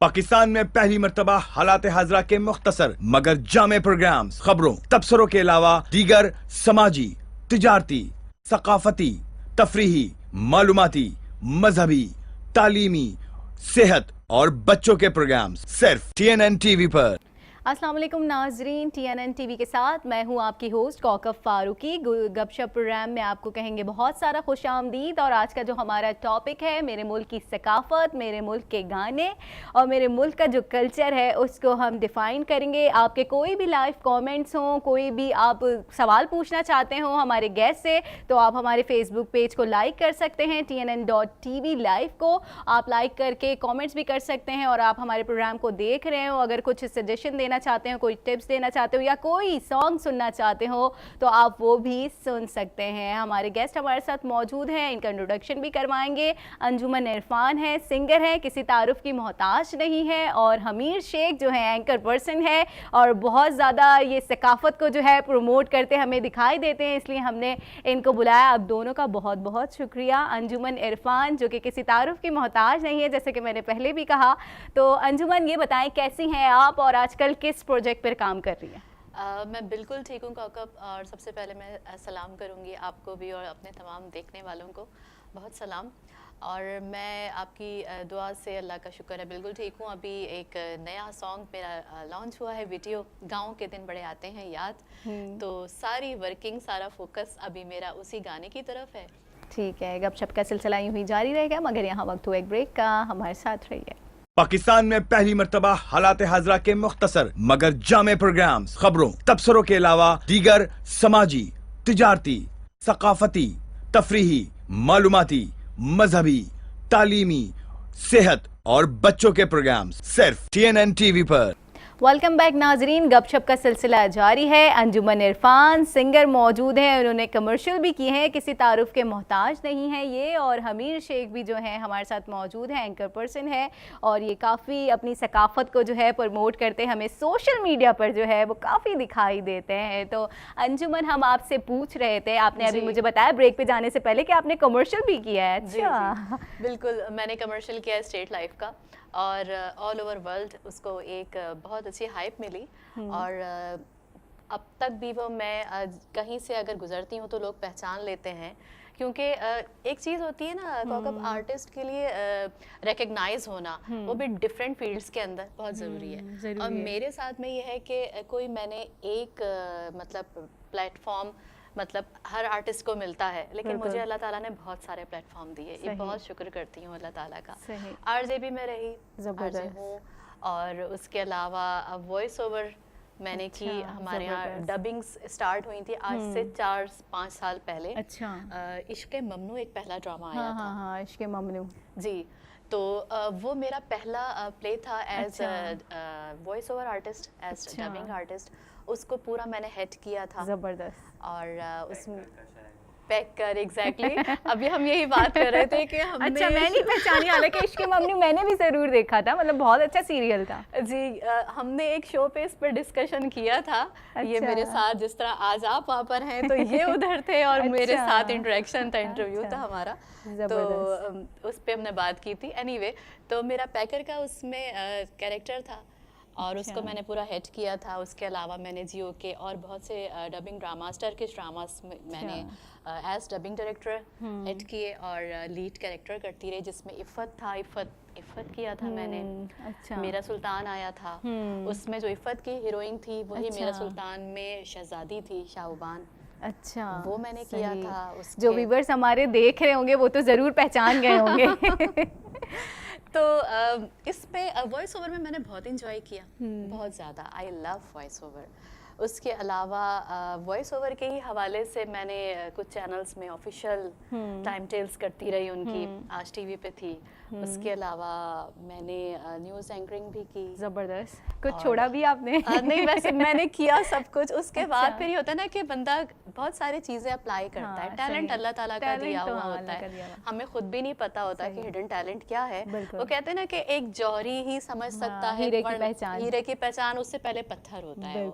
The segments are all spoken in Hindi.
पाकिस्तान में पहली मर्तबा हालात हाजरा के मुख्तसर मगर जामे प्रोग्राम्स, खबरों, तबसरों के अलावा दीगर समाजी, तिजारती, सकाफती, तफरीही, मालूमाती, मजहबी, तालीमी, सेहत और बच्चों के प्रोग्राम्स सिर्फ TNN TV पर। अस्सलाम वालेकुम नाजरीन, TNN TV के साथ मैं हूं आपकी होस्ट कौकब फारूकी। गपशप प्रोग्राम में आपको कहेंगे बहुत सारा खुश आमदीद। और आज का जो हमारा टॉपिक है, मेरे मुल्क की सकाफ़त, मेरे मुल्क के गाने और मेरे मुल्क का जो कल्चर है उसको हम डिफ़ाइन करेंगे। आपके कोई भी लाइव कमेंट्स हों, कोई भी आप सवाल पूछना चाहते हो हमारे गेस्ट से, तो आप हमारे फेसबुक पेज को लाइक कर सकते हैं, TNN.TV लाइव को आप लाइक करके कॉमेंट्स भी कर सकते हैं। और आप हमारे प्रोग्राम को देख रहे हो, अगर कुछ सजेशन देना चाहते हो, कोई टिप्स देना चाहते हो या कोई सॉन्ग सुनना चाहते हो तो आप वो भी सुन सकते हैं। हमारे गेस्ट हमारे साथ मौजूद हैं, इनका इंट्रोडक्शन भी करवाएंगे। अंजुमन इरफान है, सिंगर है, किसी तारुफ की मोहताज नहीं है। और हमीर शेख जो है एंकर पर्सन है और बहुत ज़्यादा ये सकाफत को जो है प्रमोट करते हमें दिखाई देते हैं, इसलिए हमने इनको बुलाया। अब दोनों का बहुत बहुत शुक्रिया। अंजुमन इरफान जो कि किसी तारुफ की मोहताज नहीं है, जैसे कि मैंने पहले भी कहा। तो अंजुमन, ये बताएं कैसी हैं आप और आजकल किस प्रोजेक्ट पर काम कर रही हैं? मैं बिल्कुल ठीक हूँ कौकब, और सबसे पहले मैं सलाम करूँगी आपको भी और अपने तमाम देखने वालों को बहुत सलाम। और मैं आपकी दुआ से अल्लाह का शुक्र है बिल्कुल ठीक हूँ। अभी एक नया सॉन्ग मेरा लॉन्च हुआ है, वीडियो गाँव के दिन बड़े आते हैं याद, तो सारी वर्किंग, सारा फोकस अभी मेरा उसी गाने की तरफ है। ठीक है, गपशप का सिलसिला यूं ही जारी रहेगा, मगर यहाँ वक्त हुआ एक ब्रेक का। हमारे साथ रहिए। पाकिस्तान में पहली मर्तबा हालात हाजरा के मुख्तसर मगर जामे प्रोग्राम्स, खबरों, तबसरों के अलावा दीगर समाजी, तिजारती, सकाफती, तफरीही, मालूमाती, मजहबी, तालीमी, सेहत और बच्चों के प्रोग्राम्स सिर्फ TNN TV पर। वेलकम बैक नाजरीन, गपशप का सिलसिला जारी है। अंजुमन इरफान सिंगर मौजूद हैं, उन्होंने कमर्शियल भी किए हैं, किसी तारुफ के मोहताज नहीं है ये। और हमीर शेख भी जो है हमारे साथ मौजूद है, एंकर पर्सन है और ये काफ़ी अपनी सकाफत को जो है प्रमोट करते हैं, हमें सोशल मीडिया पर जो है वो काफ़ी दिखाई देते हैं। तो अंजुमन, हम आपसे पूछ रहे थे, आपने अभी मुझे बताया ब्रेक पे जाने से पहले कि आपने कमर्शियल भी किया है। अच्छा, बिल्कुल, मैंने कमर्शियल किया है स्टेट लाइफ का, और ऑल ओवर वर्ल्ड उसको एक बहुत अच्छी हाइप मिली। और अब तक भी वो मैं कहीं से अगर गुजरती हूँ तो लोग पहचान लेते हैं, क्योंकि एक चीज़ होती है ना कौकब, आर्टिस्ट के लिए रिकग्नाइज होना, वो भी डिफरेंट फील्ड्स के अंदर बहुत ज़रूरी है। और मेरे साथ में ये है कि कोई मैंने एक मतलब प्लेटफॉर्म, मतलब हर आर्टिस्ट को मिलता है, लेकिन मुझे अल्लाह ताला ने बहुत सारे प्लेटफॉर्म दिए, ये बहुत शुक्र करती हूँ अल्लाह ताला का। RJ भी मैं रही, RJ हूँ, और उसके अलावा वॉइस ओवर मैंने की। हमारे यहाँ डबिंग्स स्टार्ट हुई थी आज से 4-5 साल पहले। अच्छा, इश्क़ ममनू एक पहला ड्रामा आया था। हाँ, इश्क़ ममनू जी, तो वो मेरा पहला प्ले था as voice over artist, as dubbing artist. उसको पूरा मैंने हेड किया था। ज़बरदस्त। और उसमें पैक कर, एग्जैक्टली अभी हम यही बात कर रहे थे कि हमने अच्छा, मैं नहीं पहचानी, हालांकि इश्क़ ममनू मैंने भी ज़रूर देखा था, मतलब बहुत अच्छा सीरियल था जी। हमने एक शो पे इस पर डिस्कशन किया था। ये मेरे साथ, जिस तरह आज आप वहाँ पर हैं तो ये उधर थे, और मेरे साथ इंटरेक्शन था, इंटरव्यू था हमारा, तो उस पर हमने बात की थी। एनीवे, तो मेरा पैकर का उसमें कैरेक्टर था और उसको मैंने पूरा हेड किया था। उसके अलावा मैंने जियो के और बहुत से डबिंग ड्रामास, टर्किश ड्रामास मैंने एज डबिंग डायरेक्टर हेड किए और लीड कैरेक्टर करती रही, जिसमें इफ़त था, इफ़त किया था मैंने। अच्छा, मेरा सुल्तान आया था, उसमें जो इफ़त की हीरोइन थी वही मेरा सुल्तान में शहजादी थी, शाहबान। अच्छा, वो मैंने किया था। जो व्यूअर्स हमारे देख रहे होंगे वो तो ज़रूर पहचान गए होंगे। तो इस पे वॉइस ओवर में मैंने बहुत इंजॉय किया, बहुत ज़्यादा। I love voice over. उसके अलावा वॉइस ओवर के ही हवाले से मैंने कुछ चैनल्स में ऑफिशियल टाइम टेल्स करती रही उनकी, आज TV पे थी। उसके अलावा मैंने न्यूज़ एंकरिंग भी की। ज़बरदस्त। कुछ छोड़ा भी आपने? नहीं, वैसे मैंने किया सब कुछ। उसके बाद फिर ये होता है ना कि बंदा बहुत सारी चीज़ें अप्लाई करता है। टैलेंट अल्लाह ताला का दिया हुआ होता है, हमें खुद भी नहीं पता होता कि हिडन टैलेंट क्या है। वो कहते हैं ना कि एक जौहरी ही समझ सकता है हीरे की पहचान, उससे पहले पत्थर होता है।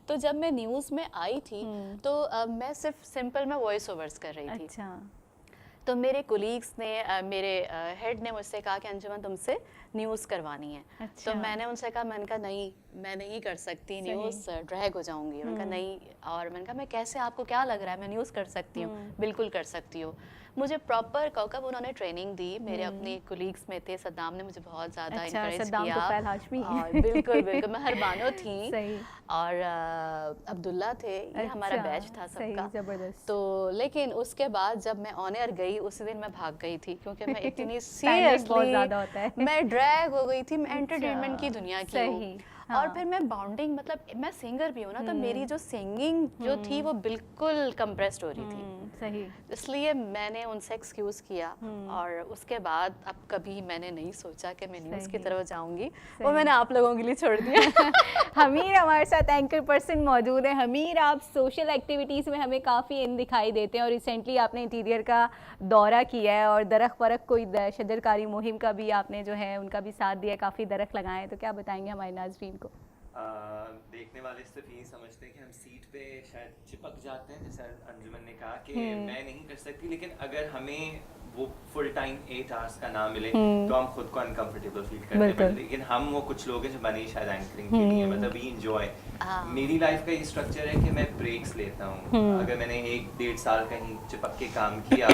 तो जब मैं न्यूज़ में आई थी तो मैं सिर्फ सिंपल मैं वॉइस ओवर्स कर रही थी। तो मेरे कोलीग्स ने, मेरे हेड ने मुझसे कहा कि अंजुमन तुमसे न्यूज़ करवानी है। अच्छा। तो मैंने उनसे कहा, मैंने कहा नहीं मैं नहीं कर सकती न्यूज़, ड्रैग हो जाऊंगी। उन्होंने कहा नहीं, और मैंने कहा मैं कैसे, आपको क्या लग रहा है मैं न्यूज़ कर सकती हूँ? बिल्कुल कर सकती हो। मुझे प्रॉपर कौकब उन्होंने ट्रेनिंग दी, मेरे अपने कोलीग्स में थे, सद्दाम ने मुझे बहुत ज़्यादा अच्छा, इंकरेज सद्दाम किया। तुफैल हाशमी। और बिल्कुल बिल्कुल मेहरबानो थी। सही। और अब्दुल्ला थे, ये हमारा अच्छा, बैच था सही, सबका। जबरदस्त। तो लेकिन उसके बाद जब मैं ऑन एयर गई उसी दिन मैं भाग गई थी, क्योंकि मैं इतनी Panic बहुत सीरियसली ज़्यादा होता है। मैं ड्रैग हो गई थी। मैं अच्छा, एंटरटेनमेंट की दुनिया की हूँ। सही, और हाँ। फिर मैं बाउंडिंग, मतलब मैं सिंगर भी हूँ ना, तो मेरी जो सिंगिंग जो थी वो बिल्कुल कंप्रेस्ड हो रही थी। सही। इसलिए मैंने उनसे एक्सक्यूज़ किया। और उसके बाद अब कभी मैंने नहीं सोचा कि मैं न्यूज़ की सही। तरफ जाऊंगी, वो मैंने आप लोगों के लिए छोड़ दिया। हमीर हमारे साथ एंकर पर्सन मौजूद है। हमीर, आप सोशल एक्टिविटीज़ में हमें काफ़ी इन दिखाई देते हैं और रिसेंटली आपने इंटीरियर का दौरा किया है और दरख्त वरख कोई शजरकारी मुहिम का भी आपने जो है उनका भी साथ दिया, काफ़ी दरख्त लगाए हैं। तो क्या बताएंगे हमारे नाज़रीन को? देखने वाले सिर्फ यही समझते हैं कि हम सीट पे शायद चिपक जाते हैं, जैसे अंजुमन ने कहा कि मैं नहीं कर सकती, लेकिन अगर हमें वो फुल टाइम 8 आवर्स का ना मिले तो हम खुद को अनकंफर्टेबल फील करते हैं। लेकिन हम वो कुछ लोग हैं जो बने शायद एंकरिंग के लिए, मतलब वी एंजॉय। मेरी लाइफ का ये स्ट्रक्चर है कि मैं ब्रेक्स लेता हूँ। अगर मैंने 1-1.5 साल कहीं चिपक के काम किया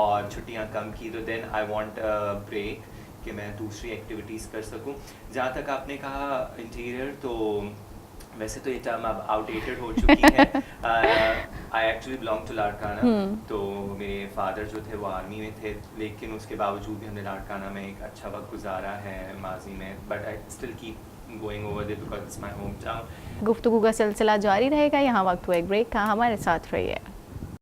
और छुट्टियाँ कम की, तो then I want a break कि मैं दूसरी एक्टिविटीज़ कर सकूं। जहाँ तक आपने कहा इंटीरियर, तो वैसे तो ये टर्म अब आउटडेटेड हो चुकी है। I actually belong to Larkana. तो मेरे फादर जो थे वो आर्मी में थे, लेकिन उसके बावजूद भी हमने लाड़काना में एक अच्छा वक्त गुजारा है माजी में। But I still keep going over there because it's my hometown. गुफ्तगू का सिलसिला जारी रहेगा, यहाँ वक्त हुआ एक ब्रेक का, हमारे साथ रहिए।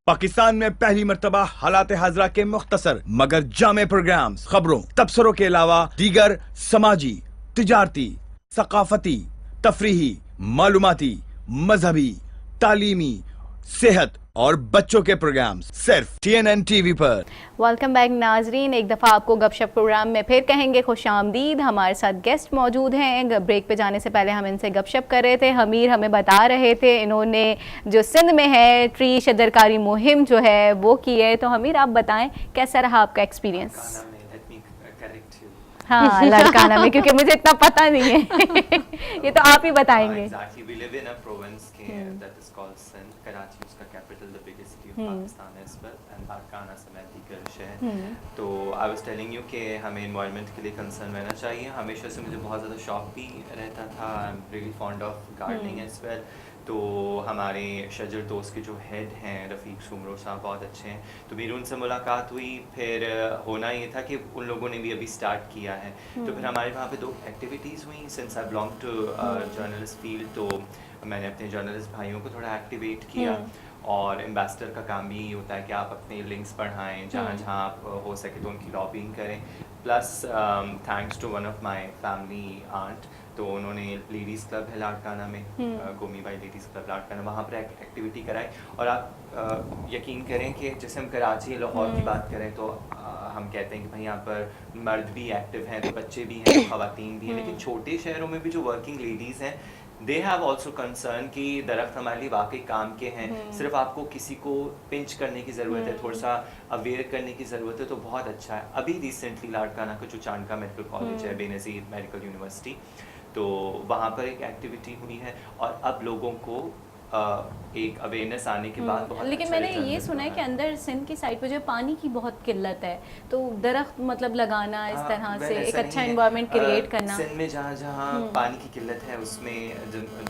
पाकिस्तान में पहली मर्तबा हालात हाजरा के मुख्तसर मगर जामे प्रोग्राम्स, खबरों, तबसरों के अलावा दीगर समाजी, तिजारती, सकाफती, तफरीही, मालूमाती, मजहबी, तालीमी, सेहत और बच्चों के प्रोग्राम्स सिर्फ TNN TV पर। वेलकम बैक नाजरीन, एक दफ़ा आपको गपशप प्रोग्राम में फिर कहेंगे खुशामदीद। हमारे साथ गेस्ट मौजूद हैं। ब्रेक पे जाने से पहले हम इनसे गपशप कर रहे थे। हमीर हमें बता रहे थे इन्होंने जो सिंध में है ट्री शजरकारी मुहिम जो है वो की है। तो हमीर आप बताएं कैसा रहा आपका एक्सपीरियंस? हाँ, लाड़काना में, क्योंकि मुझे इतना पता नहीं है। ये तो आप ही बताएंगे। Exactly, we live in a province that is called Sindh. Karachi is the capital, the biggest city of Pakistan as well, and Larkana समेत दीगर शहर। तो I was telling you कि हमें environment के लिए concern रहना चाहिए। हमेशा से मुझे बहुत ज़्यादा शौक भी रहता था। I'm really fond of gardening as well. तो हमारे शजर दोस्त के जो हेड हैं रफ़ीक सुमरो साहब बहुत अच्छे हैं, तो मेरी उनसे मुलाकात हुई। फिर होना ये था कि उन लोगों ने भी अभी स्टार्ट किया है, तो फिर हमारे वहाँ पे 2 एक्टिविटीज़ हुई। Since I belong to journalist field, तो मैंने अपने जर्नलिस्ट भाइयों को थोड़ा एक्टिवेट किया। और एम्बेसडर का काम भी होता है कि आप अपने लिंक्स बढ़ाएं, जहाँ जहाँ आप हो सके तो उनकी लॉबिंग करें। Plus thanks to one of my family aunt, तो उन्होंने लेडीज़ क्लब है लाड़काना में, गोमी बाई लेडीज़ क्लब लाड़काना, वहाँ पर एक्टिविटी कराई। और आप यकीन करें कि जैसे हम कराची लाहौर की बात करें तो हम कहते हैं कि भाई यहाँ पर मर्द भी एक्टिव हैं, तो बच्चे भी हैं, तो ख़वातीन भी हैं। लेकिन छोटे शहरों में भी जो वर्किंग लेडीज़ हैं, दे हैव ऑल्सो कंसर्न कि दरख्त हमारे लिए वाकई काम के हैं। सिर्फ आपको किसी को पिंच करने की ज़रूरत है, थोड़ा सा अवेयर करने की ज़रूरत है, तो बहुत अच्छा है। अभी रिसेंटली लाड़काना का जो चांदका मेडिकल कॉलेज है, बेनज़ीर मेडिकल यूनिवर्सिटी, तो वहाँ पर एक एक्टिविटी हुई है और अब लोगों को एक अवेयरनेस आने के बाद बहुत लेकिन अच्छा मैंने रिजल्ट ये मिल सुना है रहा कि अंदर सिंध की साइड पे जो पानी की बहुत किल्लत है, तो दरख्त मतलब लगाना इस हाँ, तरह well, से एक ऐसा अच्छा नहीं है। एनवायरनमेंट क्रिएट करना। सिंध में जहाँ जहाँ पानी की किल्लत है, उसमें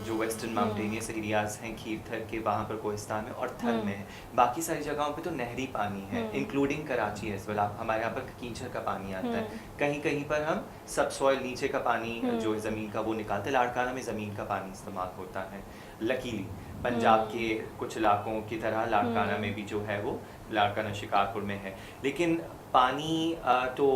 जो वेस्टर्न माउंटेनियस एरियाज हैं, खीर थर के, वहाँ पर कोहिस्तान में और थल में है। बाकी सारी जगहों पे तो नहरी पानी है, इंक्लूडिंग कराची एज वेल। हमारे यहाँ पर कीचड़ का पानी आता है, कहीं कहीं पर हम सब सॉइल नीचे का पानी जो ज़मीन का वो निकालते। लाड़काना में ज़मीन का पानी इस्तेमाल होता है। लकीली पंजाब के कुछ इलाकों की तरह लाड़काना में भी जो है वो लाड़काना शिकारपुर में है, लेकिन पानी तो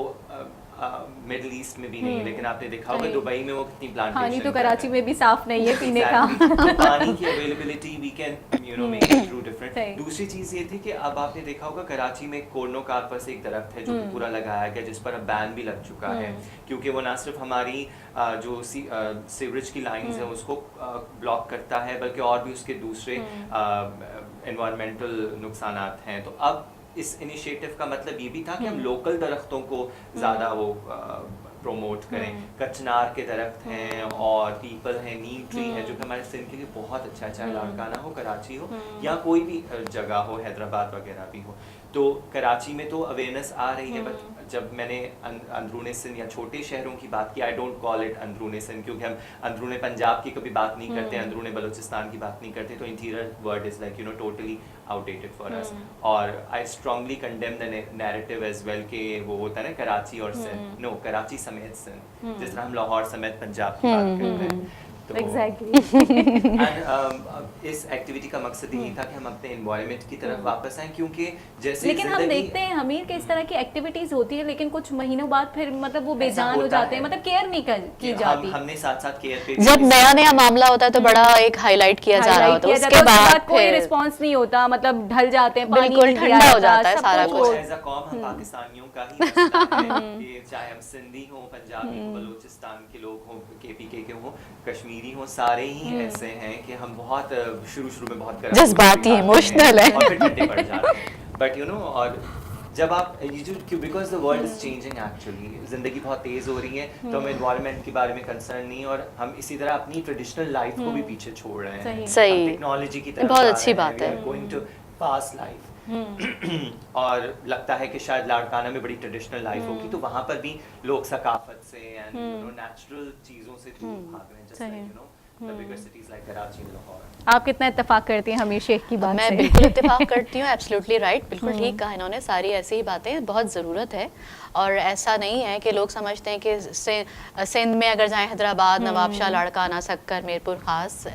मिडल ईस्ट में भी नहीं है। लेकिन आपने देखा होगा दुबई में वो कितनी प्लांटेशन, पानी तो कराची में भी साफ नहीं है पीने का। तो पानी की availability we can make it through different. दूसरी चीज़ ये थी कि अब आपने देखा होगा कराची में कोर्नोकार्पस एक दरख्त है जो कि पूरा लगाया गया, जिस पर अब बैन भी लग चुका है, क्योंकि वो ना सिर्फ हमारी जो सीवरेज की लाइंस हैं उसको ब्लॉक करता है, बल्कि और भी उसके दूसरे एनवायरमेंटल नुकसानात हैं। तो अब इस इनिशिएटिव का मतलब ये भी था कि हम लोकल दरख्तों को ज़्यादा वो प्रमोट करें। कचनार के दरख्त हैं और पीपल हैं, नीम ट्री है, जो कि हमारे सिंध के लिए बहुत अच्छा है, चाहे लाड़काना हो, कराची हो या कोई भी जगह हो, हैदराबाद वगैरह भी हो। तो कराची में तो अवेयरनेस आ रही है, बट जब मैंने अंदरूने सिंध या छोटे शहरों की बात की, आई डोंट कॉल इट अंदरूने सिंध, क्योंकि हम अंदरूने पंजाब की कभी बात नहीं करते, अंदरूने बलूचिस्तान की बात नहीं करते, तो interior word is like totally outdated for us. और I strongly condemn the narrative as well कि वो होता है ना कराची और सिंध, नो, कराची समेत सिंध, जिस तरह हम लाहौर समेत पंजाब की बात करते हैं। तो एग्जैक्टली इस एक्टिविटी का मकसद यही था कि हम अपने एनवायरनमेंट की तरफ वापस आएं, क्योंकि जैसे लेकिन हम देखते हैं हमीर के इस तरह की एक्टिविटीज होती है, लेकिन कुछ महीनों बाद फिर मतलब वो बेजान हो जाते हैं, मतलब केयर नहीं की जाती। हमने साथ साथ केयर पे जब नया नया मामला होता है तो बड़ा एक हाईलाइट किया जा रहा होता है, उसके बाद कोई रिस्पांस नहीं होता, मतलब ढल जाते हैं, बिल्कुल ठंडा हो जाता है सारा कुछ। एज अ कौम हम पाकिस्तानियों का ही मसला है कि चाहे हम सिंधी हो, पंजाबी हो, बलूचिस्तान के लोग हो, केपीके के हो, कश्मीरी हो, सारे ही ऐसे हैं कि हम बहुत शुरू में बहुत जज्बाती, इमोशनल है और फिर ठंडे पड़ जाते हैं। बट और जब आप because the world is changing, actually जिंदगी बहुत तेज हो रही है, तो हम एनवायरनमेंट के बारे में कंसर्न नहीं, और हम इसी तरह अपनी ट्रेडिशनल लाइफ को भी पीछे छोड़ रहे हैं, सही, टेक्नोलॉजी की तरफ बहुत अच्छी बात है, गोइंग टू फास्ट लाइफ। और लगता है कि शायद लाड़काना में बड़ी ट्रेडिशनल लाइफ होगी, तो वहाँ पर भी लोग सकाफत से एंड नेचुरल चीजों से दूर भाग रहे हैं, just like the bigger cities like Karachi and Lahore. आप कितना इत्तेफाक करती हैं हमीर शेख की बात से? मैं बिल्कुल इत्तेफाक करती हूँ, एब्सोल्युटली राइट, बिल्कुल ठीक कहा इन्होंने, सारी ऐसी ही बातें, बहुत ज़रूरत है। और ऐसा नहीं है कि लोग समझते हैं कि सिंध में अगर जाएं, हैदराबाद, नवाबशाह, लाड़काना, सक्कर, मीरपुर खास,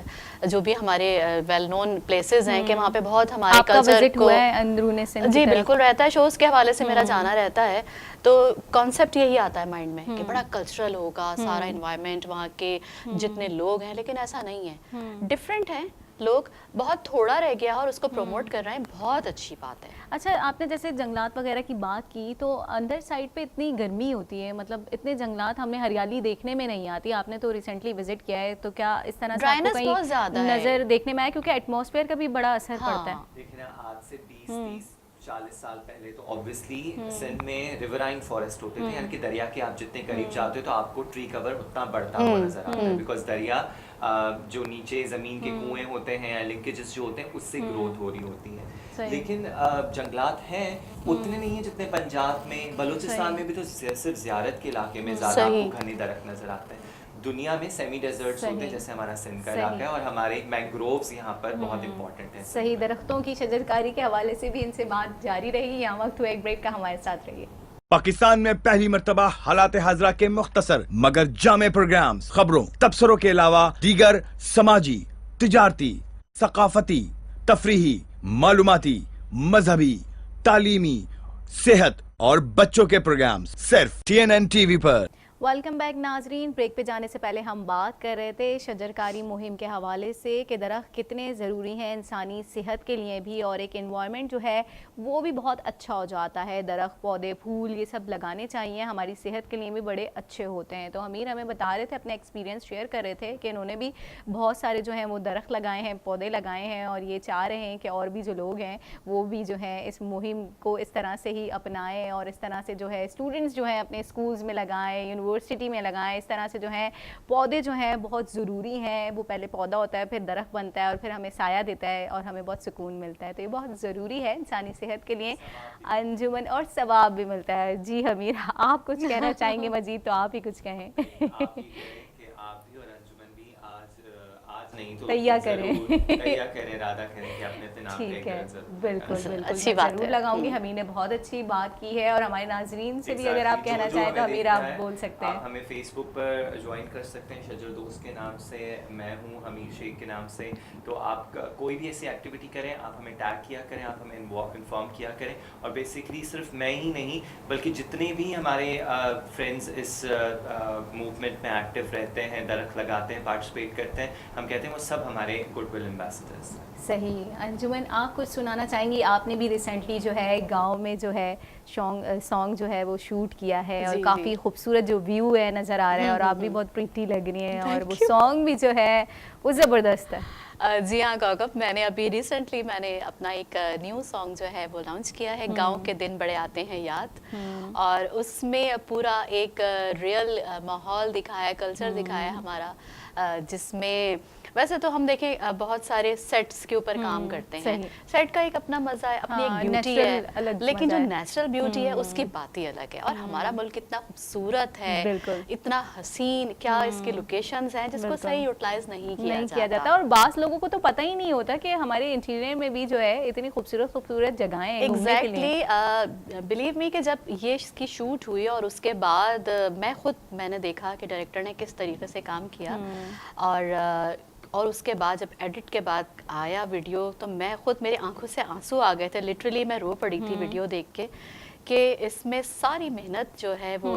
जो भी हमारे वेल नोन प्लेसेस हैं, कि वहाँ पे बहुत हमारे कल्चर को अंदरूने सिंध जी बिल्कुल रहता है, शोज़ के हवाले से मेरा जाना रहता है, तो कॉन्सेप्ट यही आता है माइंड में कि बड़ा कल्चरल होगा सारा इन्वायरमेंट, वहाँ के जितने लोग हैं, लेकिन ऐसा नहीं है, डिफरेंट है लोग, बहुत थोड़ा रह गया और उसको प्रमोट कर रहे हैं, बहुत अच्छी बात है। अच्छा, आपने जैसे जंगलात वगैरह की बात की, तो अंदर साइड पे इतनी गर्मी होती है, मतलब इतने जंगलात हमें हरियाली देखने में नहीं आती। आपने तो रिसेंटली विजिट किया है, तो क्या इस तरह से आपको कहीं नजर देखने में आया, क्योंकि एटमॉस्फेयर का भी बड़ा असर पड़ता है? देखिए ना, आज से 20-30-40 साल पहले तो ऑब्वियसली सिंध में रिवराइन फॉरेस्ट होते थे, यानी कि दरिया के आप जितने करीब जाते हो तो आपको ट्री कवर उतना बढ़ता हुआ नजर आता है, बिकॉज दरिया जो नीचे जमीन के कुएं होते हैं, लिंकेजेस जो होते हैं, उससे ग्रोथ हो रही होती है। लेकिन जंगलात हैं उतने नहीं है जितने पंजाब में, बलूचिस्तान में भी तो सिर्फ ज़ियारत के इलाके में ज़्यादा आपको घने दरख्त नजर आते हैं। दुनिया में सेमी डेजर्ट्स होते हैं, जैसे हमारा सिंध का इलाका है, और हमारे मैंग्रोव्स यहाँ पर बहुत इंपॉर्टेंट है। सही, दरख्तों की शजरकारी के हवाले से भी इनसे बात जारी रहेगी। यहाँ वक्त हुआ एक ब्रेक का, हमारे साथ रहिए। पाकिस्तान में पहली मर्तबा हालात हाजरा के मुख्तसर मगर जामे प्रोग्राम्स, खबरों, तबसरों के अलावा दीगर समाजी, तिजारती, सकाफती, तफरीही, मालूमाती, मजहबी, तालीमी, सेहत और बच्चों के प्रोग्राम्स सिर्फ TNN TV पर। वेलकम बैक नाजरीन। ब्रेक पे जाने से पहले हम बात कर रहे थे शजरकारी मुहिम के हवाले से कि दरख्त कितने ज़रूरी हैं इंसानी सेहत के लिए भी, और एक एनवायरनमेंट जो है वो भी बहुत अच्छा हो जाता है। दरख्त, पौधे, फूल ये सब लगाने चाहिए, हमारी सेहत के लिए भी बड़े अच्छे होते हैं। तो हमीर हमें बता रहे थे, अपने एक्सपीरियंस शेयर कर रहे थे कि इन्होंने भी बहुत सारे जो हैं वो दरख्त लगाए हैं, पौधे लगाए हैं, और ये चाह रहे हैं कि और भी जो लोग हैं वो भी जो है इस मुहिम को इस तरह से ही अपनाएं, और इस तरह से जो है स्टूडेंट्स जो है अपने स्कूल्स में लगाएं, यूनिवर्सिटी में लगाएं। इस तरह से जो है पौधे जो हैं बहुत ज़रूरी हैं। वो पहले पौधा होता है, फिर दरख्त बनता है, और फिर हमें साया देता है और हमें बहुत सुकून मिलता है। तो ये बहुत ज़रूरी है इंसानी सेहत के लिए, अंजुमन, और सवाब भी मिलता है। जी हमीर, आप कुछ कहना चाहेंगे मजीद, तो आप ही कुछ कहें। नहीं तो तैयार करें राधा करें कि अपने नाम ठीक है, बिल्कुल बिल्कुल अच्छी बात जरूर लगाऊंगी। हमीर ने बहुत अच्छी बात की है, और हमारे नाजरीन से भी अगर आप कहना चाहें तो हमीर आप बोल सकते हैं। हमें फेसबुक पर ज्वाइन कर सकते हैं, शजर दोस्त के नाम से, मैं हूँ हमीर शेख के नाम से। तो आप कोई भी ऐसी एक्टिविटी करें, आप हमें टैग किया करें, आप हमें इन्फॉर्म किया करें। और बेसिकली सिर्फ मैं ही नहीं बल्कि जितने भी हमारे फ्रेंड्स इस मूवमेंट में एक्टिव रहते हैं, दरख्त लगाते हैं, पार्टिसिपेट करते हैं, हम कहते हैं वो सब हमारे गुडविल एम्बेसडर्स। सही। अंजुमन, आप कुछ सुनाना चाहेंगी? आपने भी रिसेंटली जो है गांव में जो है सॉन्ग जो है वो शूट किया है, और काफ़ी खूबसूरत जो व्यू है नज़र आ रहा है, और आप भी बहुत प्रिटी लग रही हैं, और वो सॉन्ग भी जो है वो ज़बरदस्त है। जी हाँ कौकब, मैंने अभी रिसेंटली अपना एक न्यू सॉन्ग जो है वो लॉन्च किया है, गांव के दिन बड़े आते हैं याद। और उसमें पूरा एक रियल माहौल दिखाया है, कल्चर दिखाया है हमारा, जिसमें वैसे तो हम देखें बहुत सारे सेट्स के ऊपर काम करते हैं, सेट का एक अपना मजा है, अपनी एक ब्यूटी है, लेकिन जो नेचुरल ब्यूटी है उसकी बात ही अलग है। और हमारा मुल्क इतना खूबसूरत है, इतना हसीन, क्या इसके लोकेशंस हैं जिसको सही यूटिलाइज नहीं किया जाता। और बास लोगों को तो पता ही नहीं होता कि हमारे इंटीरियर में भी जो है इतनी खूबसूरत जगहें हैं। एग्जैक्टली, बिलीव मी कि जब ये इसकी शूट हुई और उसके बाद मैंने देखा कि डायरेक्टर ने किस तरीके से काम किया, और उसके बाद जब एडिट के बाद आया वीडियो तो मैं खुद, मेरी आंखों से आंसू आ गए थे, लिटरली मैं रो पड़ी थी वीडियो देख के, कि इसमें सारी मेहनत जो है वो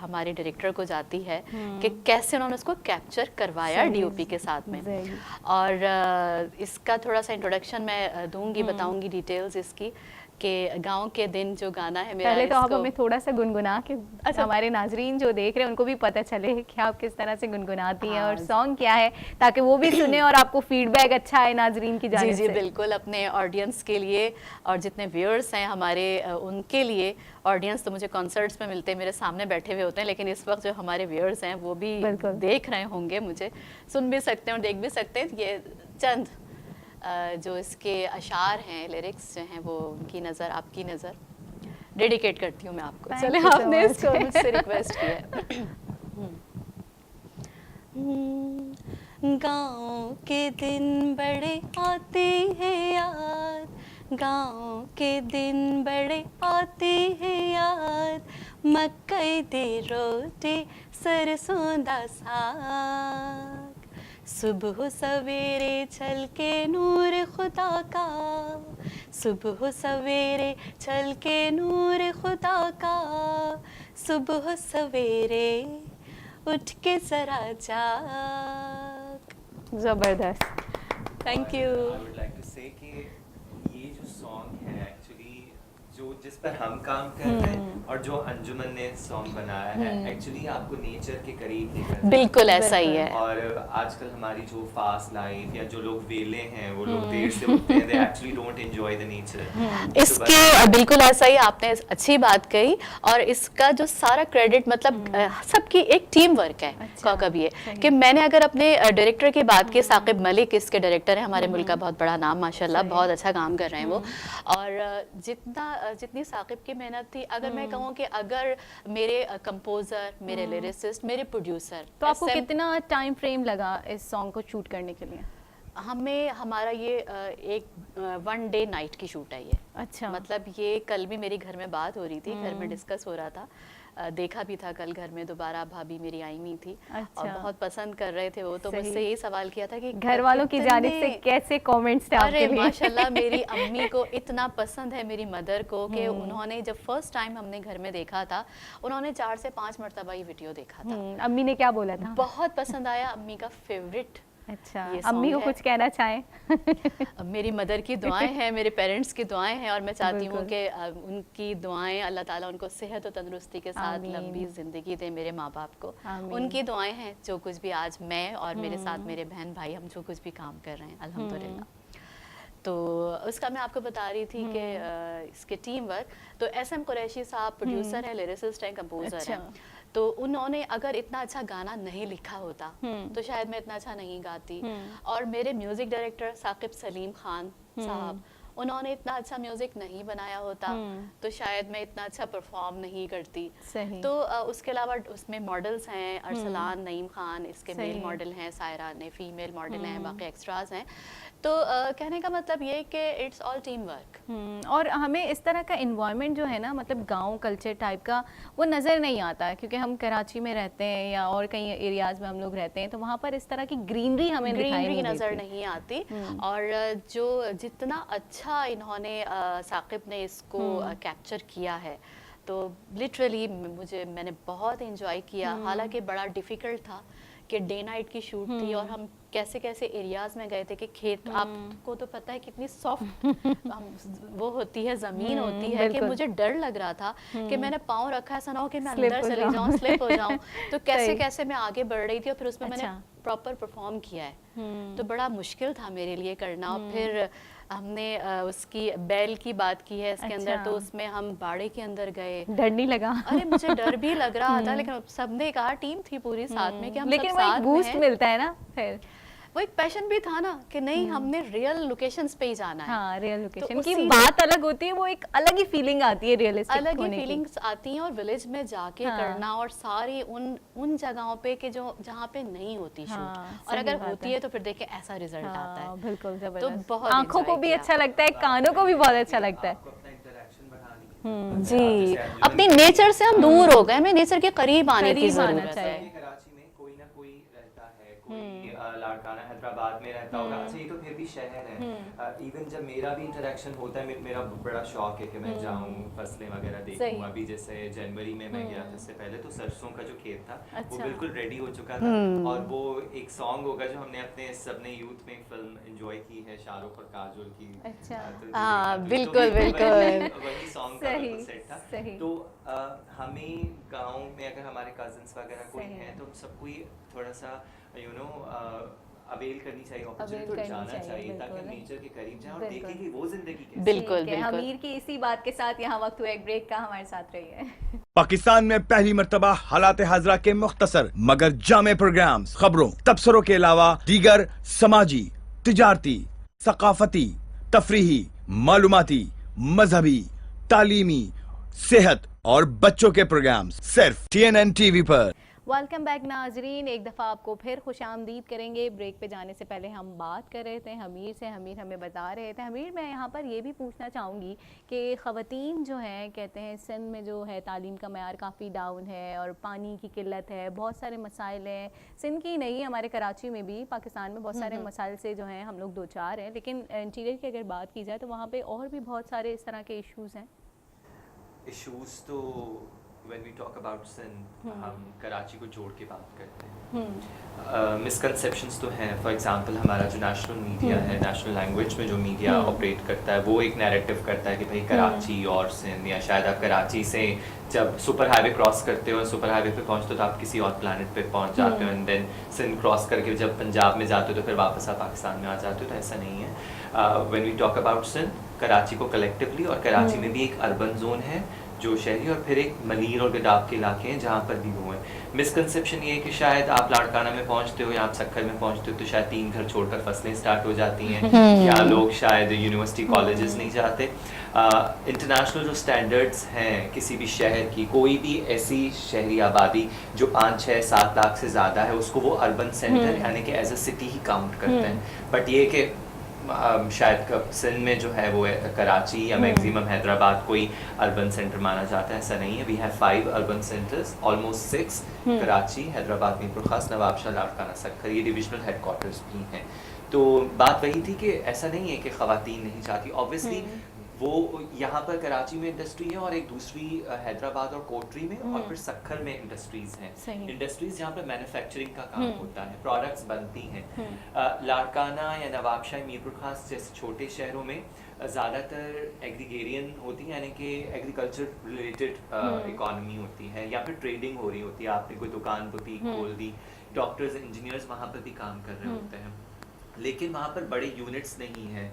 हमारे डायरेक्टर को जाती है कि कैसे उन्होंने उसको कैप्चर करवाया डीओपी के साथ में। और इसका थोड़ा सा इंट्रोडक्शन मैं दूंगी, बताऊंगी डिटेल्स इसकी, कि गांव के दिन जो गाना है मेरा, पहले तो आप हमें थोड़ा सा गुनगुना के, अच्छा, हमारे नाजरीन जो देख रहे हैं उनको भी पता चले कि आप किस तरह से गुनगुनाती हैं और सॉन्ग क्या है, ताकि वो भी सुने और आपको फीडबैक अच्छा है नाजरीन की जानिब से। जी बिल्कुल, अपने ऑडियंस के लिए और जितने व्यूअर्स हैं हमारे, उनके लिए। ऑडियंस तो मुझे कॉन्सर्ट्स में मिलते हैं, मेरे सामने बैठे हुए होते हैं, लेकिन इस वक्त जो हमारे व्यूअर्स हैं वो भी देख रहे होंगे, मुझे सुन भी सकते हैं और देख भी सकते हैं। ये चंद जो इसके अशार हैं, लिरिक्स जो हैं, वो उनकी नज़र, आपकी नज़र डेडिकेट करती हूँ मैं आपको। चले, आपने इसको मुझसे रिक्वेस्ट किया। गाँव के दिन बड़े आते हैं याद, गाँव के दिन बड़े आते हैं याद, मकई दे रोटी सरसों दा साग, सुबह सवेरे छलके नूर खुदा का, सुबह सवेरे छलके नूर खुदा का, सुबह सवेरे उठ के जरा जाग। जबरदस्त, thank you. I would like to say कि ये जो सॉन्ग है एक्चुअली जो जिस पर हम काम कर रहे हैं और जो अंजुमन ने सॉन्ग बनाया है, एक्चुअली आपको नेचर के करीब लेकर, बिल्कुल ऐसा ही है। और आजकल हमारी जो फास्ट लाइफ या जो लोग वेले हैं, वो लोग देर से उठते हैं, they actually don't enjoy the nature। इसके बिल्कुल ऐसा ही, आपने अच्छी बात कही, और इसका जो सारा क्रेडिट मतलब सबकी एक टीम वर्क है। कौकब ये कि मैंने अगर अपने डायरेक्टर की बात की, साकिब मलिक इसके डायरेक्टर हैं, हमारे मुल्क का बहुत बड़ा नाम माशाल्लाह, बहुत अच्छा काम कर रहे हैं वो। और जितनी साकिब की मेहनत थी, अगर मैं कहूँ कि अगर मेरे कंपोजर, मेरे लिरिसिस्ट, मेरे प्रोड्यूसर, तो आपको कितना टाइम फ्रेम लगा इस सॉन्ग को शूट करने के लिए? हमारा ये एक 1 डे नाइट की शूट है ये। अच्छा, मतलब ये कल भी मेरी घर में बात हो रही थी, घर में डिस्कस हो रहा था, देखा भी था कल घर में दोबारा, भाभी मेरी आई हुई थी। अच्छा। और बहुत पसंद कर रहे थे वो, तो मुझसे यही सवाल किया था कि घर वालों की जानिब से कैसे कमेंट्स थे आपके लिए? अरे माशाल्लाह, मेरी अम्मी को इतना पसंद है, मेरी मदर को, कि उन्होंने जब फर्स्ट टाइम हमने घर में देखा था, उन्होंने 4 से 5 मरतबा ये वीडियो देखा था। अम्मी ने क्या बोला था? बहुत पसंद आया, अम्मी का फेवरेट। अच्छा, अम्मी को कुछ कहना चाहें? मेरी मदर की दुआएं हैं, मेरे पेरेंट्स की दुआएं हैं, और मैं चाहती हूँ कि उनकी दुआएं, अल्लाह ताला उनको सेहत और तंदुरुस्ती के साथ लंबी ज़िंदगी दे, मेरे माँ बाप को। उनकी दुआएं हैं, जो कुछ भी आज मैं और मेरे साथ मेरे बहन भाई, हम जो कुछ भी काम कर रहे हैं अल्हम्दुलिल्लाह। तो उसका मैं आपको बता रही थी कि इसके टीम वर्क, तो SM कुरैशी साहब प्रोड्यूसर हैं, लिरिसिस्ट हैं, कंपोजर हैं। तो उन्होंने अगर इतना अच्छा गाना नहीं लिखा होता तो शायद मैं इतना अच्छा नहीं गाती। और मेरे म्यूजिक डायरेक्टर साकिब सलीम खान साहब, उन्होंने इतना अच्छा म्यूजिक नहीं बनाया होता तो शायद मैं इतना अच्छा परफॉर्म नहीं करती। तो उसके अलावा उसमें मॉडल्स हैं, अरसलान नईम खान इसके मेल मॉडल हैं, सायरा ने फीमेल मॉडल हैं, बाकी एक्स्ट्राज हैं। तो कहने का मतलब ये कि इट्स ऑल टीम वर्क। और हमें इस तरह का इन्वायरमेंट जो है ना, मतलब गांव कल्चर टाइप का, वो नज़र नहीं आता है, क्योंकि हम कराची में रहते हैं या और कई एरियाज में हम लोग रहते हैं, तो वहाँ पर इस तरह की ग्रीनरी हमें ग्रीनरी नज़र नहीं आती। और जो जितना अच्छा इन्होंने साकिब ने इसको कैप्चर किया है, तो लिटरली मैंने बहुत इंजॉय किया। हालांकि बड़ा डिफ़िकल्ट था कि डे नाइट की शूट थी, और हम कैसे कैसे एरियाज में गए थे कि खेत, आपको तो पता है कितनी सॉफ्ट वो होती है, ज़मीन होती है, कि मुझे डर लग रहा था कि मैंने पाँव रखा, ऐसा ना हो कि मैं अंदर चली जाऊँ, स्लिप हो जाऊँ। तो कैसे कैसे मैं आगे बढ़ रही थी, और फिर उसमें मैंने प्रॉपर परफॉर्म किया है। तो बड़ा मुश्किल था मेरे लिए करना। और फिर हमने उसकी बैल की बात की है इसके अंदर, तो उसमें हम बाड़े के अंदर गए। डर नहीं लगा? अरे मुझे डर भी लग रहा था, लेकिन सबने कहा, टीम थी पूरी साथ में कि हम लेकिन सब वो साथ एक में बूस्ट हैं। मिलता है ना फिर। वो एक पैशन भी था ना कि नहीं हमने रियल लोकेशंस पे ही जाना है। हाँ, रियल लोकेशन की उसी- बात अलग होती है, वो एक अलग ही फीलिंग आती है रियलिस्टिक अलग ही होने की। फीलिंग्स आती हैं। और विलेज में जाके हाँ। करना, और सारी उन जगहों पे कि जो जहाँ पे नहीं होती शूट, हाँ, और सही अगर बात होती है तो फिर देखिए ऐसा रिजल्ट आता हाँ, है। बिल्कुल तो जबरदस्त। बहुत आंखों को enjoy भी किया। अच्छा लगता है, कानों को भी बहुत अच्छा लगता है। आपको अपना इंटरेक्शन बढ़ाने की जी, जैसे आप अपनी जो- नेचर से हम दूर हो गए, हमें नेचर के करीब आने की करीब आना जरूरत चाहिए। है। कराची में कोई ना कोई रहता है, कोई लाड़काना हैदराबाद में रहता होगा। अच्छा, ये तो फिर भी शहर है। इवन जब मेरा भी इंटरेक्शन होता है, मेरा बड़ा शौक है कि मैं जाऊं, फसलें वगैरह सही। देखूं। अभी जैसे जनवरी में मैं गया था, इससे पहले तो सरसों का जो खेत था वो अच्छा। बिल्कुल रेडी हो चुका था। और वो एक सॉन्ग होगा जो हमने अपने सबने यूथ में फिल्म एंजॉय की है, शाहरुख और काजोल की। अच्छा। तो हाँ, तो बिल्कुल, वही- बिल्कुल। वही सॉन्ग का सही, बिल्कुल सेट था। सही। तो हमें गांव में अगर हमारे कजिन्स वगैरह कोई सही हैं है। तो हम सबको ही थोड़ा सा अवेल करनी चाहिए, Avail अपॉर्चुनिटी तो करनी जाना चाहिए, चाहिए ताकि हम बिल्कुल। नेचर के करीब जाएं और बिल्कुल। देखें कि वो जिंदगी कैसी है। बिल्कुल, ठीक है, बिल्कुल। हमीर की इसी बात के साथ यहाँ वक्त हुआ एक ब्रेक का, हमारे साथ रहिए। पाकिस्तान में पहली मर्तबा हालात हाजरा के मुख्तसर मगर जामे प्रोग्राम्स, खबरों, तबसरों के अलावा दीगर समाजी, तिजारती, सकाफती, तफरीही, मालूमाती, मजहबी, तालीमी, सेहत और बच्चों के प्रोग्राम्स सिर्फ TNN TV पर। वेलकम बैक नाजरीन, एक दफ़ा आपको फिर खुशामदीद करेंगे। ब्रेक पे जाने से पहले हम बात कर रहे थे हमीर से। हमीर हमें बता रहे थे, हमीर मैं यहाँ पर ये भी पूछना चाहूँगी कि ख़वातीन जो हैं, कहते हैं सिंध में जो है तालीम का मयार काफ़ी डाउन है और पानी की किल्लत है, बहुत सारे मसाइल हैं। सिंध की नहीं, हमारे कराची में भी, पाकिस्तान में बहुत सारे मसाइल से जो हैं हम लोग दो चार हैं। लेकिन इंटीरियर की अगर बात की जाए तो वहाँ पर और भी बहुत सारे इस तरह के इशूज़ हैं। इश्यूज तो when we talk about Sindh, हम कराची को जोड़ के बात करते हैं। मिसकंसेप्शंस तो हैं। फॉर एग्जांपल हमारा जो नेशनल मीडिया है, नेशनल लैंग्वेज में जो मीडिया ऑपरेट करता है, वो एक नैरेटिव करता है कि भाई कराची और सिंध, या शायद आप कराची से जब सुपर हाईवे क्रॉस करते हो, सुपर हाईवे पे पहुंचते हो तो आप किसी और प्लैनेट पे पहुंच जाते हो, एंड देन सिंध क्रॉस करके जब पंजाब में जाते हो तो फिर वापस आप पाकिस्तान में आ जाते हो। तो ऐसा नहीं है। When we talk about Sindh, Karachi को कलेक्टिवली, और कराची में भी एक अर्बन जोन है जो शहरी, और फिर एक मलीर और गदाब के इलाके हैं जहाँ पर भी वो हैं। मिसकंसेप्शन ये है कि शायद आप लाड़काना में पहुँचते हो या आप सक्खर में पहुँचते हो तो शायद 3 घर छोड़कर फसलें स्टार्ट हो जाती हैं, या लोग शायद यूनिवर्सिटी कॉलेजेस नहीं जाते। इंटरनेशनल जो स्टैंडर्ड्स हैं किसी भी शहर की, कोई भी ऐसी शहरी आबादी जो 5, 6, 7 लाख से ज़्यादा है, उसको वो अर्बन सेंटर यानी कि एज अ सिटी ही काउंट करते हैं। बट ये कि शायद सिंध में जो है वो कराची या मैक्सिमम हैदराबाद कोई अर्बन सेंटर माना जाता है, ऐसा नहीं है। We have 5 urban centers, almost 6, Karachi, Hyderabad, Mirpur Khas, Nawabshah, Larkana, Sukkur, ये डिविजनल हेडक्वार्टर्स भी हैं। तो बात वही थी कि ऐसा नहीं है कि ख़वातीन नहीं चाहती। ऑब्वियसली वो यहाँ पर कराची में इंडस्ट्री है और एक दूसरी हैदराबाद और कोटरी में, और फिर सक्खर में इंडस्ट्रीज हैं। इंडस्ट्रीज जहाँ पर मैन्युफैक्चरिंग का काम होता है, प्रोडक्ट्स बनती हैं। लाड़काना या नवाबशाह, मीरपुर खास जैसे छोटे शहरों में ज़्यादातर एग्रीगेरियन होती है, यानी कि एग्रीकल्चर रिलेटेड इकॉनमी होती है, या फिर ट्रेडिंग हो रही होती है। आपने कोई दुकान बुटीक खोल दी, डॉक्टर्स इंजीनियर्स वहाँ पर भी काम कर रहे होते हैं, लेकिन वहाँ पर बड़े यूनिट्स नहीं हैं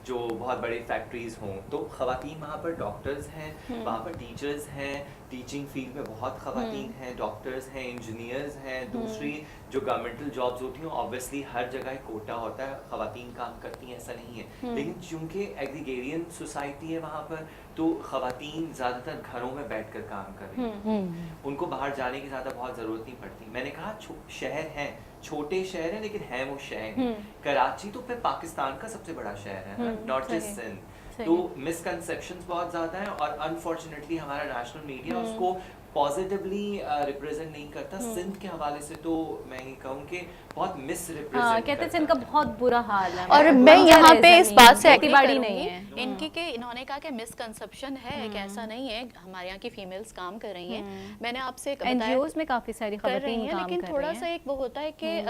जो बहुत बड़ी फैक्ट्रीज हों। तो ख़वातीन वहाँ पर डॉक्टर्स हैं, वहाँ पर टीचर्स हैं, टीचिंग फील्ड में बहुत ख़वातीन हैं, डॉक्टर्स हैं, इंजीनियर्स हैं। दूसरी जो गवर्नमेंटल जॉब्स होती हैं, ऑब्वियसली हर जगह एक कोटा होता है, ख़वातीन काम करती हैं, ऐसा नहीं है। लेकिन चूंकि एग्रीगेरियन सोसाइटी है वहाँ पर, तो ख़वातीन ज़्यादातर घरों में बैठकर काम कर रही हैं, उनको बाहर जाने की ज़्यादा बहुत ज़रूरत नहीं पड़ती। मैंने कहा शहर हैं, छोटे शहर हैं, लेकिन हैं वो शहर हैं। कराची तो फिर पाकिस्तान का सबसे बड़ा शहर है, नॉट जस्ट सिंध। तो मिसकंसेप्शंस बहुत ज़्यादा हैं, और अनफॉर्चुनेटली हमारा नेशनल मीडिया उसको पॉजिटिवली रिप्रेजेंट नहीं करता। सिंध के हवाले से तो मैं ये कहूँ कि बहुत मिसरिप्रेजेंट कहते हैं सिंध का बहुत बुरा हाल है। और मैं यहाँ पे इस बात से एग्री नहीं करूंगी है इनकी कि इन्होंने कहा कि मिसकंसेप्शन है कि ऐसा नहीं है, हमारे यहाँ की फीमेल्स काम कर रही हैं। मैंने आपसे एनजीओज में काफी सारी कर रही खवातीन हैं, काम लेकिन कर थोड़ा रही सा हैं। एक वो होता है कि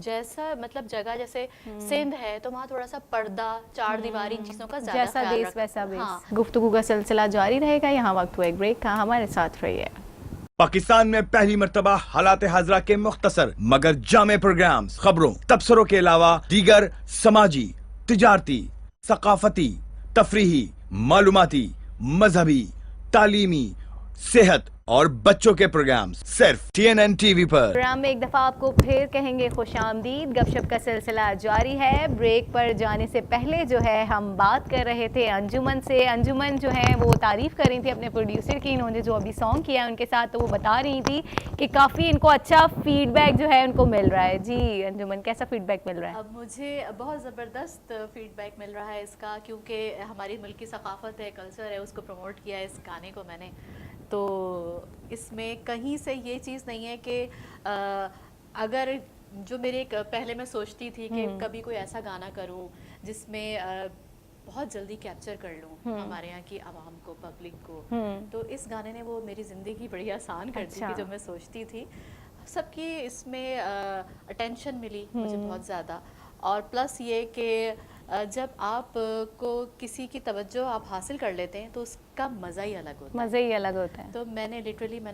जैसा मतलब जगह जैसे सिंध है तो वहाँ थोड़ा सा पर्दा, चार दीवारी, इन चीजों का ज्यादा जैसा ख्याल देश वैसा बेस। हाँ। गुफ्तगू का सिलसिला जारी रहेगा। यहाँ वक्त हुआ एक ब्रेक का, हमारे साथ रहिए। पाकिस्तान में पहली मर्तबा हालात हाजरा के मुख्तसर मगर जामे प्रोग्राम्स, खबरों, तबसरों के अलावा दीगर समाजी, तिजारती, सकाफती, तफरीही, मालूमाती, मजहबी, तालीमी, सेहत और बच्चों के प्रोग्राम्स सिर्फ TNN TV पर। प्रोग्राम में एक दफ़ा आपको फिर कहेंगे खुशामदीद। गपशप का सिलसिला जारी है। ब्रेक पर जाने से पहले जो है हम बात कर रहे थे अंजुमन से। अंजुमन जो है वो तारीफ़ कर रही थी अपने प्रोड्यूसर की, इन्होंने जो अभी सॉन्ग किया है उनके साथ, तो वो बता रही थी कि काफ़ी इनको अच्छा फीडबैक जो है उनको मिल रहा है। जी अंजुमन, कैसा फीडबैक मिल रहा है? अब मुझे बहुत ज़बरदस्त फीडबैक मिल रहा है इसका, क्योंकि हमारी मुल्क की सकाफत है, कल्चर है, उसको प्रमोट किया है इस गाने को मैंने। तो इसमें कहीं से ये चीज़ नहीं है कि अगर जो मेरे पहले मैं सोचती थी कि कभी कोई ऐसा गाना करूं जिसमें बहुत जल्दी कैप्चर कर लूं हमारे यहाँ की आवाम को, पब्लिक को, तो इस गाने ने वो मेरी ज़िंदगी बड़ी आसान कर दी कि जो मैं सोचती थी। सबकी इसमें अटेंशन मिली मुझे बहुत ज़्यादा, और प्लस ये कि जब आप को किसी की तवज्जो आप हासिल कर लेते हैं तो उसका मज़ा ही अलग होता है। मज़ा ही अलग होता है। तो मैंने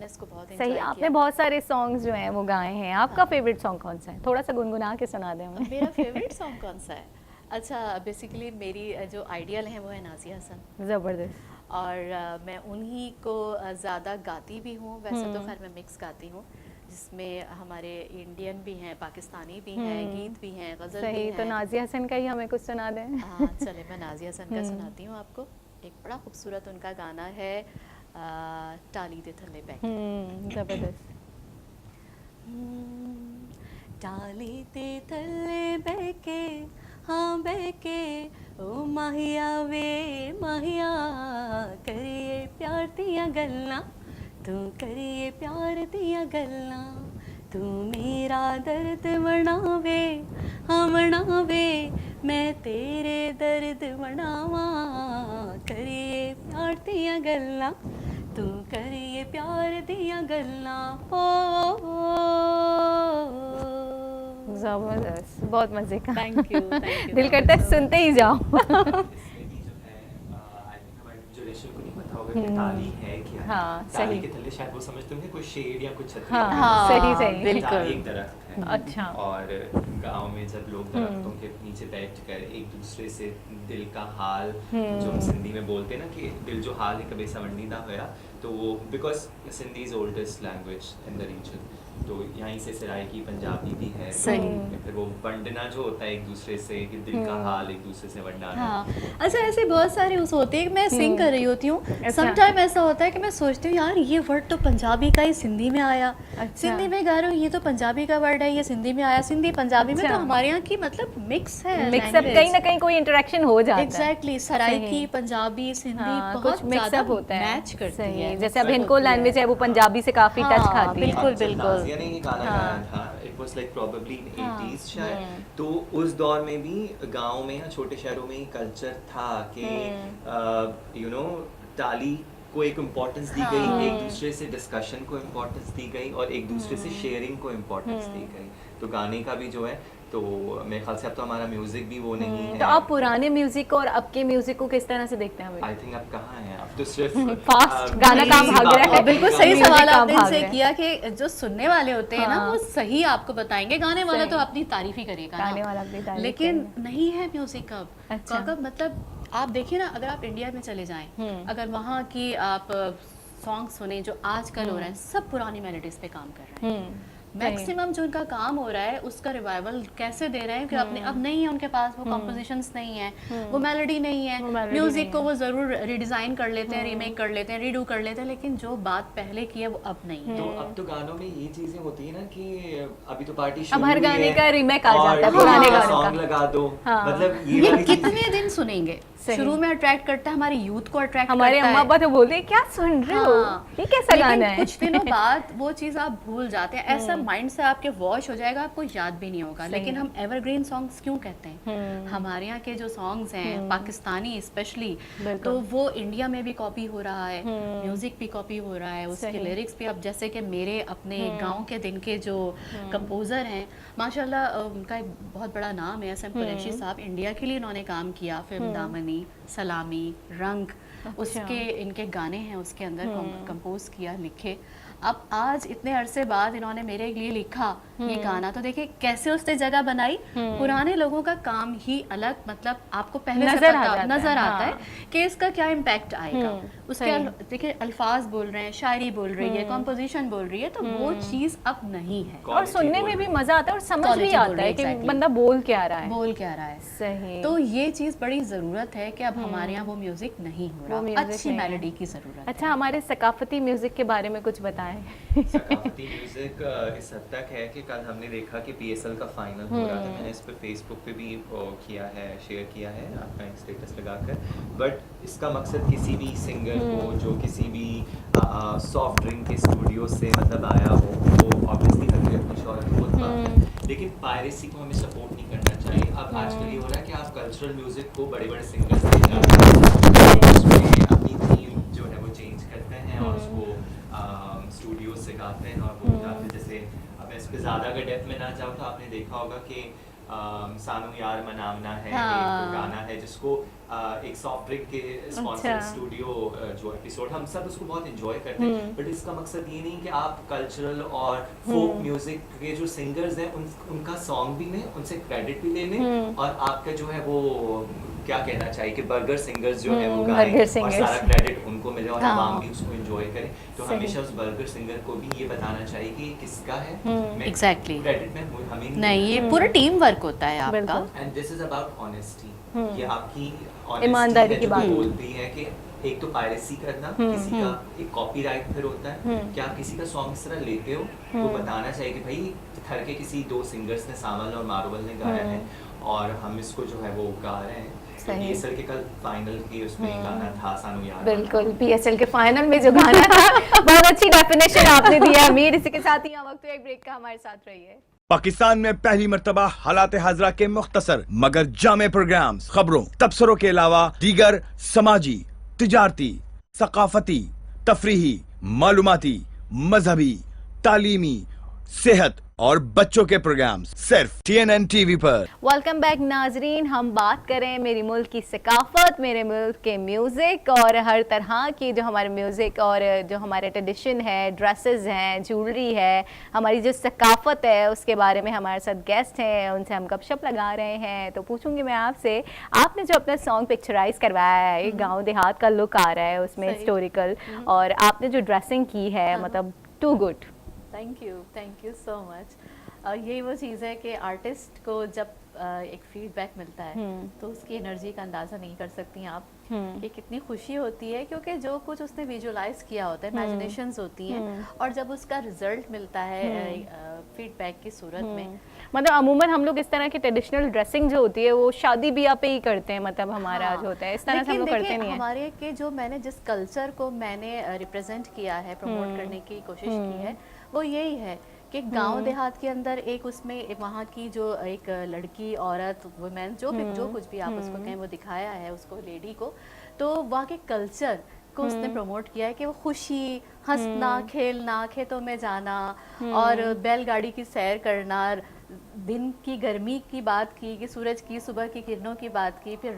इसको बहुत सही, आपने बहुत सारे सॉन्ग्स जो हैं वो गाए हैं। आपका फेवरेट सॉन्ग कौन सा है? थोड़ा सा गुनगुना के सुना दें हमें। मेरा फेवरेट सॉन्ग कौन सा है? अच्छा, बेसिकली मेरी जो आइडियल है वो है नाज़िया हसन। ज़बरदस्त। और मैं उन्हीं को ज़्यादा गाती भी हूँ। वैसे तो खैर मैं मिक्स गाती हूँ, जिसमें हमारे इंडियन भी हैं, पाकिस्तानी भी हैं, गीत भी हैं, गज़ल भी हैं। तो नाज़िया हसन का ही हमें कुछ सुना दें। हाँ चले, मैं नाज़िया हसन का सुनाती हूँ आपको। एक बड़ा खूबसूरत उनका गाना है टाली दे थल्ले बैठ। ज़बरदस्त। टाली दे थल्ले बैके, हाँ बैके, ओ माहिया वे माहिया, करिए प्यार दिया गल्ला, तू करिए प्यार दिया गल्ला, तू मेरा दर्द मनावे, हाँ मनावे, मैं तेरे दर्द मनावा, करिए प्यार दिया गल्ला, तू करिए प्यार दिया गल्ला। ज़बरदस्त, बहुत मज़े का। Thank you. दिल करता है सुनते ही जाओ। ताली है क्या? हाँ, ताली सही। के थल्ले शायद वो समझते होंगे कोई शेड या कुछ छतरी। हाँ, सही सही। बिल्कुल। ताली एक दरख्त है। अच्छा। और गांव में जब लोग दरख्तों के नीचे बैठकर एक दूसरे से दिल का हाल, जो हम सिंधी में बोलते हैं ना कि दिल जो हाल है कभी सवंडी ना होया, तो वो because Sindhi is oldest language in the region, तो यहीं से सराइकी पंजाबी भी है। सही। तो फिर वो वंडना जो होता है एक दूसरे से, कि दिल का हाल एक दूसरे से वंडाना। हाँ, अच्छा ऐसे बहुत सारे उस होते हैं। मैं सिंग कर रही होती हूँ, अच्छा। समटाइम ऐसा होता है कि मैं सोचती हूँ यार ये वर्ड तो पंजाबी का ही सिंधी में आया। अच्छा। सिंधी में गा रही हूँ, ये तो पंजाबी का वर्ड है, ये सिंधी में आया। सिंधी पंजाबी में अच्छा। तो हमारे यहाँ की मतलब मिक्स है, मिक्सअप कहीं ना कहीं कोई इंटरेक्शन हो जाता है। एग्जैक्टली। सराइकी, पंजाबी, सिंधी हाँ, बहुत कुछ मिक्सअप होता है, मैच करती सही है। जैसे अब इनको लैंग्वेज है वो पंजाबी से काफी टच हाँ, खाती है। बिल्कुल, जब बिल्कुल। नाज़िया ने ये गाना गाया था, it was like probably in 80s शायद, तो उस दौर में भी गांव में या छोटे शहरों में ये कल्चर था कि यू नो ताली को एक इम्पोर्टेंस दी गई, एक दूसरे से डिस्कशन को इम्पोर्टेंस दी गई, और एक दूसरे से शेयरिंग को इम्पोर्टेंस दी गई। तो गाने का भी जो है, तो मेरे ख्याल से अब तो हमारा म्यूजिक भी वो नहीं है। तो आप पुराने म्यूजिक और अब के म्यूजिक को किस तरह से देखते हैं? आई थिंक अब कहाँ हैं, अब तो सिर्फ फास्ट गाना काम भाग रहा है। बिल्कुल सही म्यूजिक सवाल काम आपने भाग इनसे रहा है। किया कि जो सुनने वाले होते हैं ना हाँ। वो सही आपको बताएंगे, गाने वाला सही। तो अपनी तारीफ ही करेगा ना। गाने वाला अपनी तारीफ लेकिन करेगा। नहीं है म्यूजिक अब। अच्छा। कब मतलब आप देखिए ना, अगर आप इंडिया में चले जाएं, अगर वहाँ की आप सॉन्ग सुने जो आजकल हो रहे हैं, सब पुरानी मेलोडीज पे काम कर रहे हैं। मैक्सिमम जो उनका काम हो रहा है उसका रिवाइवल कैसे दे रहे हैं कि अपने अब नहीं है उनके पास वो कॉम्पोजिशंस नहीं है, वो मेलोडी नहीं है, म्यूजिक को वो जरूर रिडिजाइन कर लेते हैं, रीमेक कर लेते हैं, रीडू कर लेते हैं, लेकिन जो बात पहले की है वो अब नहीं है। तो अब तो गानों में ये चीजें होती है ना कि अभी तो पार्टी अब हर शुरू हुई गाने है का रीमेक आ जाता है और पुराने ये गानों सॉन्ग का। लगा दो, हाँ। मतलब ये ये वाली चीज़- कितने दिन सुनेंगे? सही। शुरू में अट्रैक्ट करता है, हमारे यूथ को अट्रैक्ट हमारे करता अम्मा है। अब्बा तो बोलते हैं क्या सुन रहे हो, हाँ। ये कैसा लेकिन गाना है? कुछ दिनों बाद वो चीज़ आप भूल जाते हैं, ऐसा माइंड से आपके वॉश हो जाएगा, आपको याद भी नहीं होगा। लेकिन हम एवरग्रीन सॉन्ग्स क्यों कहते हैं? हमारे यहाँ के जो सॉन्ग्स हैं पाकिस्तानी स्पेशली, तो वो इंडिया में भी कॉपी हो रहा है, म्यूजिक भी कॉपी हो रहा है, उसके लिरिक्स भी। अब जैसे कि मेरे अपने गांव के दिन के जो कंपोजर हैं, माशाल्लाह उनका एक बहुत बड़ा नाम है SM कुरैशी साहब, इंडिया के लिए इन्होंने काम किया। फिल्म दामनी, सलामी, रंग, उसके इनके गाने हैं उसके अंदर कंपोज किया, लिखे। अब आज इतने अरसे बाद इन्होंने मेरे लिए लिखा ये गाना, तो देखिए कैसे उसने जगह बनाई। पुराने लोगों का काम ही अलग, मतलब आपको पहले से नजर आता है कि इसका क्या इम्पैक्ट आएगा। उसके देखिए अल्फाज बोल रहे हैं, शायरी बोल रही है, कॉम्पोजिशन बोल रही है, तो वो चीज अब नहीं है। और सुनने में भी मजा आता है और समझ भी आता है कि बंदा बोल क्या रहा है। सही। तो ये चीज बड़ी जरूरत है कि अब हमारे यहाँ वो म्यूजिक नहीं हो रहा, अच्छी मेलोडी की जरूरत है। अच्छा, हमारे सकाफती म्यूजिक के बारे में कुछ बताएं। सकाफती म्यूजिक इस हद तक है कि कल हमने देखा कि PSL का फाइनल हो रहा था। मैंने इस पर फेसबुक पे भी किया है, शेयर किया है अपना स्टेटस लगाकर। बट इसका मकसद किसी भी सिंगर को जो किसी भी सॉफ्ट ड्रिंक के स्टूडियो से मतलब आया हो, वो ऑब्वियसली अपनी शोहरत बहुत पाता है, लेकिन पायरेसी को हमें सपोर्ट नहीं करना चाहिए। अब आजकल ये हो रहा है कि आप कल्चरल म्यूजिक को बड़े बड़े सिंगर्स से उसमें अपनी थीम जो है वो चेंज करते हैं और उसको स्टूडियो से गाते हैं और वो गाते हैं। जैसे अब इस पे ज़्यादा अगर डेप्थ में ना जाओ तो आपने देखा होगा कि सानू यार मनावना है, एक गाना है जिसको एक सॉफ्ट ड्रिंक के स्पॉन्सर्ड स्टूडियो जो एपिसोड, हम सब उसको बहुत एंजॉय करते हैं। बट इसका मकसद ये नहीं कि आप कल्चरल और फोक म्यूजिक के जो सिंगर्स हैं उनका सॉन्ग भी लें, उनसे क्रेडिट भी ले लें, और आपका जो है वो क्या कहना चाहिए कि बर्गर सिंगर्स जो है वो गाएं और सारा क्रेडिट उनको मिले और आवाम भी उसको एंजॉय करें। तो हमेशा उस बर्गर सिंगर को भी ये बताना चाहिए कि किसका है। एग्जैक्टली, क्रेडिट में हमें नहीं, ये पूरा टीम वर्क होता है आपका। And this is about honesty, ये आपकी ईमानदारी की बात बोलती है कि एक तो पायरेसी करना, किसी का एक कॉपीराइट फिर होता है, क्या आप किसी का सॉन्ग इस तरह लेते हो तो बताना चाहिए कि भाई थर के किसी दो सिंगर्स ने, सामल और मारुवल ने गाया है और हम इसको जो है वो गा रहे हैं। तो PSL के कल फाइनल की उसमें गाना था सानू यार। बिल्कुल, PSL के फाइनल में जो गाना था, बहुत अच्छी डेफिनेशन आपने दिया अमीर। इसी के साथ ही यहाँ वक्त एक ब्रेक का हमारे साथ रहिए। पाकिस्तान में पहली मर्तबा हालात हाजरा के मुख्तसर मगर जामे प्रोग्राम्स, खबरों, तबसरों के अलावा दीगर समाजी, तिजारती, सकाफती, तफरीही, मालूमाती, मजहबी, तालीमी, सेहत और बच्चों के प्रोग्राम्स सिर्फ TNN TV पर। वेलकम बैक नाजरीन, हम बात करें मेरी मुल्क की सकाफत, मेरे मुल्क के म्यूज़िक और हर तरह की जो हमारे म्यूज़िक और जो हमारे ट्रेडिशन है, ड्रेसेस हैं, ज्वेलरी है, हमारी जो सकाफत है उसके बारे में हमारे साथ गेस्ट हैं, उनसे हम गपशप लगा रहे हैं। तो पूछूंगी मैं आपसे, आपने जो अपना सॉन्ग पिक्चराइज करवाया है, एक गाँव देहात का लुक आ रहा है उसमें, हिस्टोरिकल, और आपने जो ड्रेसिंग की है मतलब too good. Thank you so much. यही वो चीज़ है कि आर्टिस्ट को जब एक फीडबैक मिलता है तो उसकी एनर्जी का अंदाज़ा नहीं कर सकती आप कि कितनी खुशी होती है, क्योंकि जो कुछ उसने विजुअलाइज किया होता है, इमेजिनेशंस होती हैं, और जब उसका रिजल्ट मिलता है फीडबैक की सूरत में। मतलब अमूमन हम लोग इस तरह की ट्रेडिशनल ड्रेसिंग जो होती है वो शादी ब्याह पे ही करते हैं, मतलब हमारा जो होता है इस तरह से हम लोग करते नहीं है। हमारे के जो मैंने जिस कल्चर को मैंने रिप्रेजेंट किया है, प्रमोट करने की कोशिश की है, वो यही है कि गांव देहात के अंदर एक उसमें वहाँ की जो एक लड़की, औरत, वुमेन, जो कुछ भी आप उसको कहें, वो दिखाया है उसको, लेडी को। तो वहाँ के कल्चर को उसने प्रमोट किया है कि वो खुशी, हंसना, खेलना, खेतों में जाना और बैलगाड़ी की सैर करना, दिन की गर्मी की बात की कि सूरज की सुबह की किरणों की बात की, फिर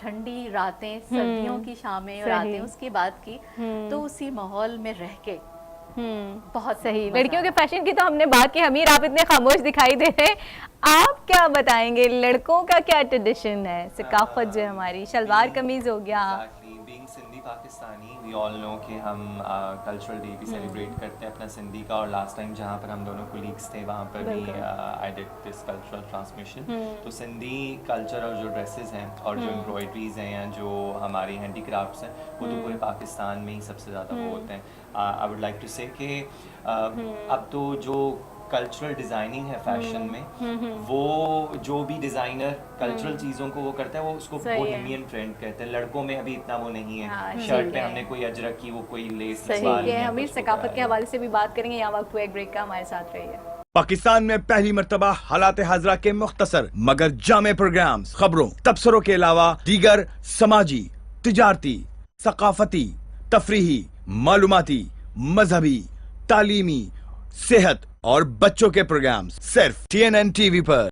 ठंडी रातें, सर्दियों की शामें और रातें, उसकी बात की। तो उसी माहौल में रह के बहुत सही। लड़कियों के फैशन की तो हमने बात की, हमीर आप इतने खामोश दिखाई दे रहे हैं, आप क्या बताएंगे लड़कों का क्या ट्रेडिशन है, सकाफत जो हमारी, शलवार कमीज हो गया। Being Sindhi Pakistani, we all know कि हम कल्चरल डे भी सेलिब्रेट करते हैं अपना सिंधी का, और लास्ट टाइम जहाँ पर हम दोनों कोलीग्स थे वहाँ पर भी I did this cultural transmission. तो सिंधी कल्चर और जो ड्रेसेस हैं और जो एम्ब्रॉयडरीज हैं या जो हमारी हैंडीक्राफ्ट्स हैं, वो तो पूरे पाकिस्तान में ही सबसे ज़्यादा वो होते हैं। आई वुड लाइक टू से कि अब तो जो कल्चरल डिजाइनिंग है फैशन में, वो जो भी डिजाइनर कल्चरल चीजों को वो करता है, वो उसको बोहेमियन ट्रेंड कहते हैं। लड़कों में अभी इतना वो नहीं है, शर्ट पे हमने कोई अजरक की, वो कोई लेस सही है। हम इस सकाफत के हवाले से भी बात करेंगे, यहाँ वक्त एक ब्रेक का, हमारे साथ रहिए। पाकिस्तान में पहली मर्तबा हालात हाजरा के मुख्तसर मगर जामे प्रोग्राम्स, खबरों, तबसरों के अलावा दीगर समाजी, तिजारती, सकाफती, तफरीही, मालूमाती, मजहबी, तालीमी, सेहत और बच्चों के प्रोग्राम्स सिर्फ TNN TV पर।